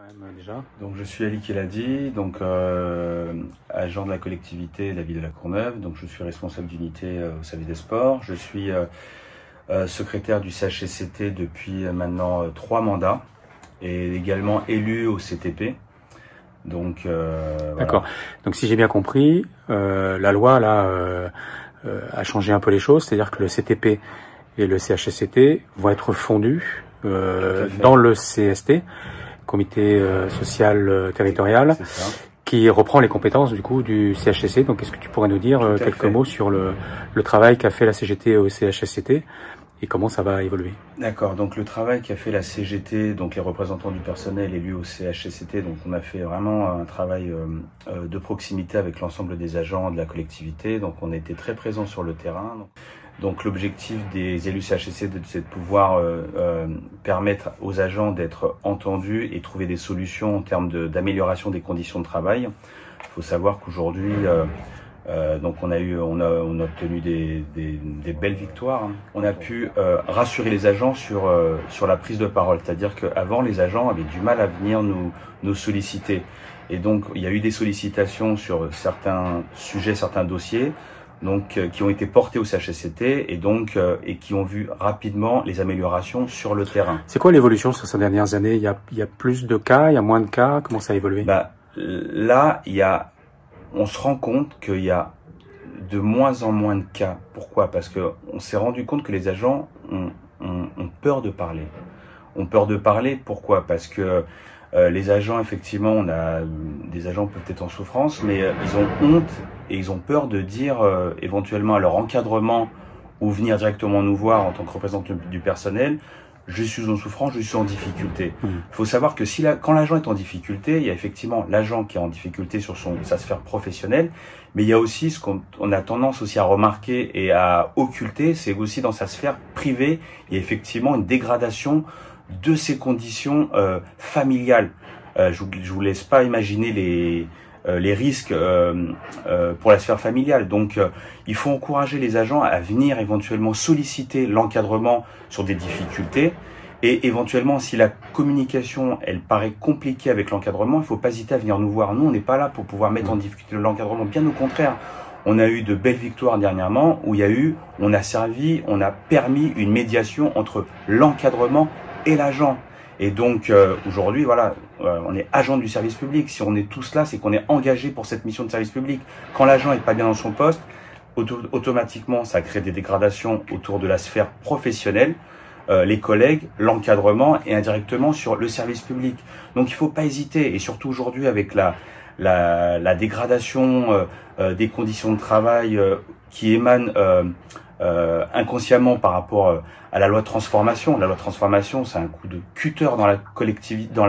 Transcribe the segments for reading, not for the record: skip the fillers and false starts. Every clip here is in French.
quand même déjà. Donc je suis Ali Keladi, donc agent de la collectivité de la ville de La Courneuve. Donc je suis responsable d'unité au service des sports. Je suis secrétaire du CHSCT depuis maintenant 3 mandats et également élu au CTP. Donc D'accord. voilà. Donc si j'ai bien compris, la loi là a changé un peu les choses, c'est-à-dire que le CTP et le CHSCT vont être fondus dans le CST, comité social territorial, qui reprend les compétences du coup du CHSCT. Donc est-ce que tu pourrais nous dire quelques mots sur le travail qu'a fait la CGT au CHSCT et comment ça va évoluer? D'accord, donc le travail qu'a fait la CGT, donc les représentants du personnel élus au CHSCT, donc on a fait vraiment un travail de proximité avec l'ensemble des agents de la collectivité, donc on a été très présents sur le terrain. Donc l'objectif des élus CHSCT, c'est de pouvoir permettre aux agents d'être entendus et trouver des solutions en termes d'amélioration des conditions de travail. Il faut savoir qu'aujourd'hui, donc on a obtenu des belles victoires. On a pu rassurer les agents sur la prise de parole, c'est-à-dire qu'avant les agents avaient du mal à venir nous solliciter. Et donc il y a eu des sollicitations sur certains sujets, certains dossiers, donc qui ont été portés au CHSCT et qui ont vu rapidement les améliorations sur le terrain. C'est quoi l'évolution sur ces dernières années? Il y a plus de cas, il y a moins de cas, comment ça a évolué? Là, on se rend compte qu'il y a de moins en moins de cas. Pourquoi? Parce que on s'est rendu compte que les agents ont peur de parler. Ont peur de parler, pourquoi? Parce que les agents, effectivement, on a des agents peut-être en souffrance, mais ils ont honte et ils ont peur de dire éventuellement à leur encadrement ou venir directement nous voir en tant que représentant du personnel: je suis en souffrance, je suis en difficulté. Il faut savoir que quand l'agent est en difficulté, il y a effectivement l'agent qui est en difficulté sur sa sphère professionnelle, mais il y a aussi ce qu'on a tendance aussi à remarquer et à occulter, c'est aussi dans sa sphère privée, il y a effectivement une dégradation de ses conditions familiales. Je vous laisse pas imaginer les risques pour la sphère familiale. Donc il faut encourager les agents à venir éventuellement solliciter l'encadrement sur des difficultés, et éventuellement si la communication elle paraît compliquée avec l'encadrement, il ne faut pas hésiter à venir nous voir. Nous on n'est pas là pour pouvoir mettre en difficulté l'encadrement, bien au contraire. On a eu de belles victoires dernièrement où on a permis une médiation entre l'encadrement et l'agent. Et donc aujourd'hui, voilà, on est agent du service public. Si on est tous là, c'est qu'on est engagé pour cette mission de service public. Quand l'agent est pas bien dans son poste, automatiquement, ça crée des dégradations autour de la sphère professionnelle, les collègues, l'encadrement et indirectement sur le service public. Donc il faut pas hésiter. Et surtout aujourd'hui, avec la dégradation des conditions de travail qui émanent inconsciemment par rapport à la loi de transformation. La loi de transformation, c'est un coup de cutter dans la collectivité, dans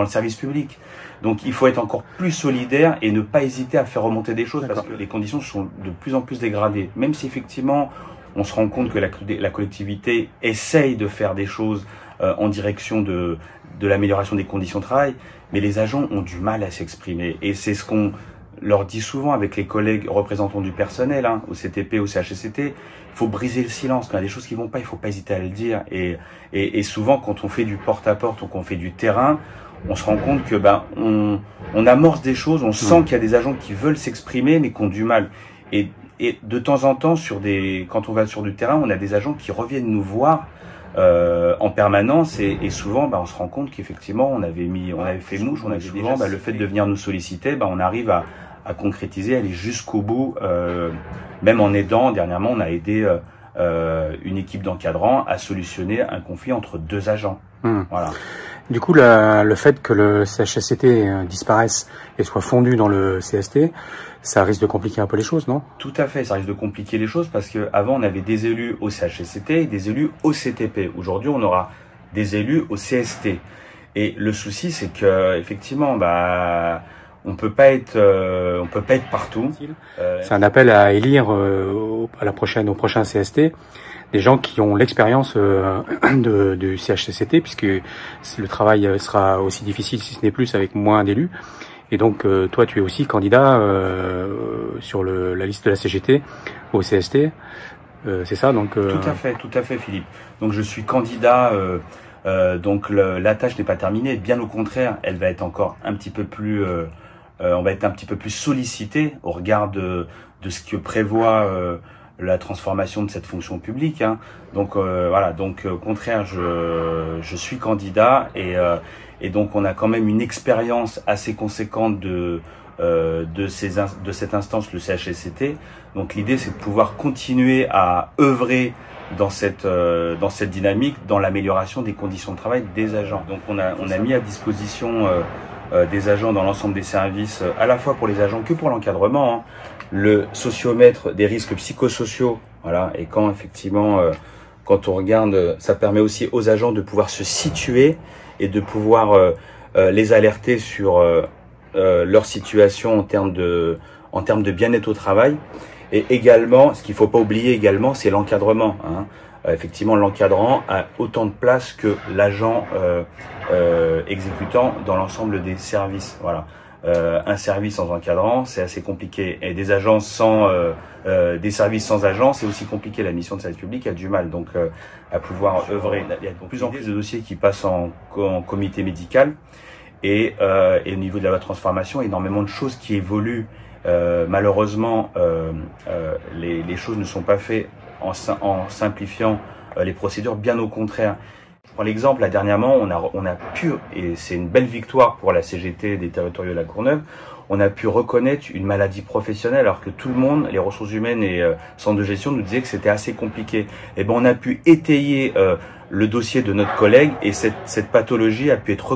le service public. Donc il faut être encore plus solidaire et ne pas hésiter à faire remonter des choses, parce que les conditions sont de plus en plus dégradées. Même si effectivement on se rend compte que la collectivité essaye de faire des choses en direction de l'amélioration des conditions de travail, mais les agents ont du mal à s'exprimer. Et c'est ce qu'on leur dit souvent avec les collègues représentants du personnel, au CTP, au CHSCT. Il faut briser le silence. Quand il y a des choses qui vont pas, il faut pas hésiter à le dire. Et souvent, quand on fait du porte-à-porte ou qu'on fait du terrain, on se rend compte que on amorce des choses, on sent qu'il y a des agents qui veulent s'exprimer mais qui ont du mal. Et de temps en temps, quand on va sur du terrain, on a des agents qui reviennent nous voir en permanence, et souvent on se rend compte qu'effectivement on avait fait mouche, on avait souvent le fait de venir nous solliciter, on arrive à concrétiser, aller jusqu'au bout, même en aidant. Dernièrement, on a aidé une équipe d'encadrants à solutionner un conflit entre 2 agents. Voilà. Du coup, le fait que le CHSCT disparaisse et soit fondu dans le CST, ça risque de compliquer un peu les choses, non? Tout à fait, ça risque de compliquer les choses, parce que avant on avait des élus au CHSCT et des élus au CTP. Aujourd'hui, on aura des élus au CST. Et le souci, c'est que effectivement, on peut pas être partout. C'est un appel à élire au prochain CST des gens qui ont l'expérience du CHSCT, puisque le travail sera aussi difficile, si ce n'est plus, avec moins d'élus. Et donc, toi, tu es aussi candidat sur la liste de la CGT au CST, c'est ça? Donc tout à fait, Philippe. Donc, je suis candidat Donc la tâche n'est pas terminée, bien au contraire, elle va être encore un petit peu plus, on va être un petit peu plus sollicité au regard de ce que prévoit la transformation de cette fonction publique. Hein. Donc voilà, donc au contraire, je suis candidat et donc on a quand même une expérience assez conséquente de cette instance, le CHSCT. Donc l'idée, c'est de pouvoir continuer à œuvrer dans cette dynamique, dans l'amélioration des conditions de travail des agents. Donc on a mis à disposition des agents dans l'ensemble des services, à la fois pour les agents que pour l'encadrement, hein, le sociomètre des risques psychosociaux. Voilà, et quand effectivement, quand on regarde, ça permet aussi aux agents de pouvoir se situer et de pouvoir les alerter sur leur situation en termes de bien-être au travail. Et également, ce qu'il ne faut pas oublier également, c'est l'encadrement. Hein. Effectivement, l'encadrant a autant de place que l'agent exécutant dans l'ensemble des services. Voilà. Un service sans encadrant, c'est assez compliqué. Et des agences des services sans agent, c'est aussi compliqué. La mission de service public a du mal donc à pouvoir œuvrer. Il y a de plus en plus de dossiers qui passent en comité médical et au niveau de la loi de transformation, énormément de choses qui évoluent. Malheureusement, les choses ne sont pas faites en simplifiant les procédures, bien au contraire. Je prends l'exemple, là dernièrement, on a pu, et c'est une belle victoire pour la CGT des territoriaux de la Courneuve, on a pu reconnaître une maladie professionnelle alors que tout le monde, les ressources humaines et centres de gestion nous disaient que c'était assez compliqué. Et ben on a pu étayer le dossier de notre collègue et cette pathologie a pu être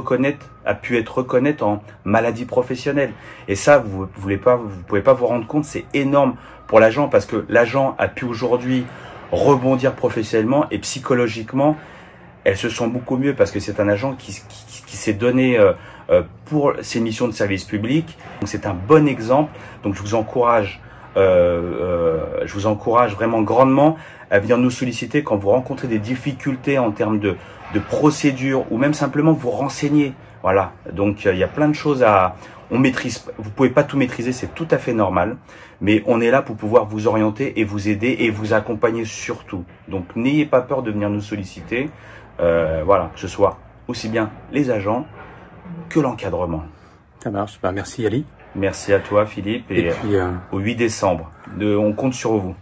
reconnaître en maladie professionnelle. Et ça, vous pouvez pas vous rendre compte, c'est énorme pour l'agent parce que l'agent a pu aujourd'hui rebondir professionnellement et psychologiquement. Elle se sent beaucoup mieux parce que c'est un agent qui s'est donné pour ses missions de service public. Donc c'est un bon exemple. Donc je vous encourage vraiment grandement à venir nous solliciter quand vous rencontrez des difficultés en termes de procédure ou même simplement vous renseigner. Voilà. Donc il y a plein de choses on maîtrise. Vous pouvez pas tout maîtriser, c'est tout à fait normal. Mais on est là pour pouvoir vous orienter et vous aider et vous accompagner surtout. Donc n'ayez pas peur de venir nous solliciter. Voilà, que ce soit aussi bien les agents que l'encadrement. Ça marche. Merci Ali. Merci à toi Philippe et puis, au 8 décembre. On compte sur vous.